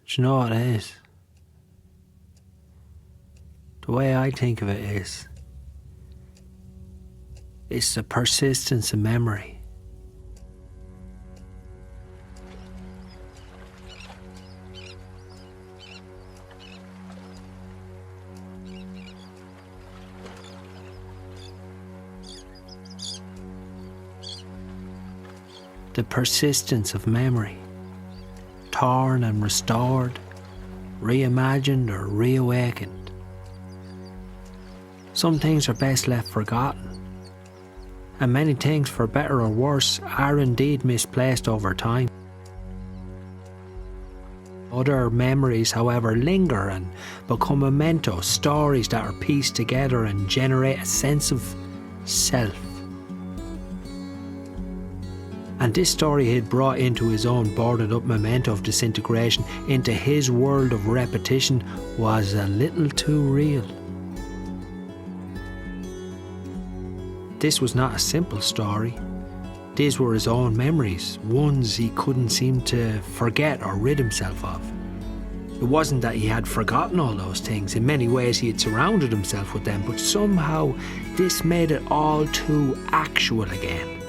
Do you know what it is? The way I think of it is, it's the persistence of memory. The persistence of memory, torn and restored, reimagined or reawakened. Some things are best left forgotten, and many things, for better or worse, are indeed misplaced over time. Other memories, however, linger and become memento, stories that are pieced together and generate a sense of self. And this story he'd brought into his own boarded up memento of disintegration, into his world of repetition, was a little too real. This was not a simple story. These were his own memories, ones he couldn't seem to forget or rid himself of. It wasn't that he had forgotten all those things. In many ways he had surrounded himself with them, but somehow this made it all too actual again.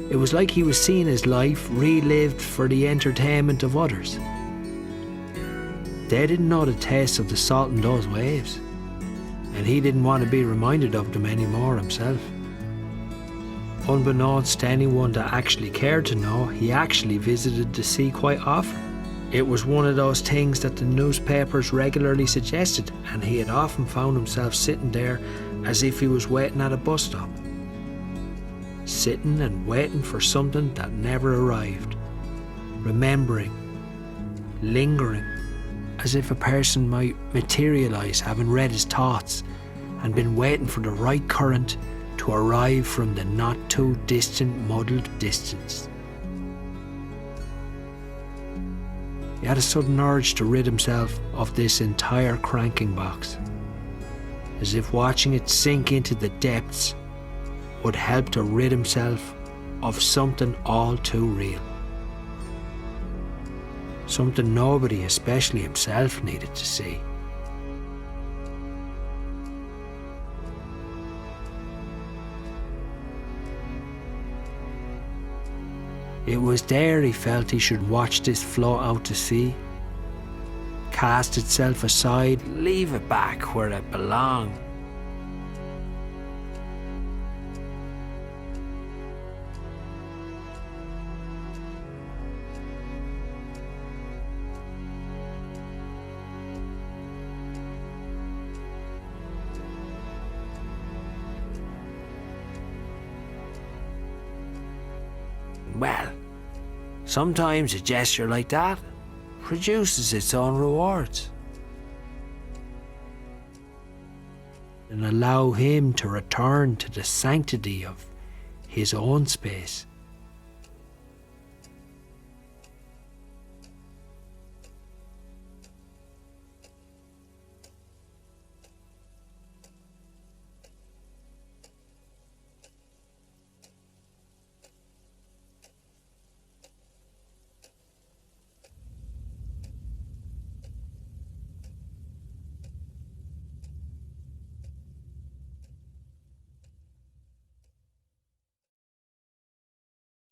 It was like he was seeing his life relived for the entertainment of others. They didn't know the taste of the salt in those waves, and he didn't want to be reminded of them anymore himself. Unbeknownst to anyone that actually cared to know, he actually visited the sea quite often. It was one of those things that the newspapers regularly suggested, and he had often found himself sitting there as if he was waiting at a bus stop. Sitting and waiting for something that never arrived. Remembering, lingering, as if a person might materialise, having read his thoughts and been waiting for the right current to arrive from the not too distant muddled distance. He had a sudden urge to rid himself of this entire cranking box, as if watching it sink into the depths would help to rid himself of something all too real. Something nobody, especially himself, needed to see. It was there he felt he should watch this float out to sea, cast itself aside, leave it back where it belonged. Well, sometimes a gesture like that produces its own rewards. And allow him to return to the sanctity of his own space.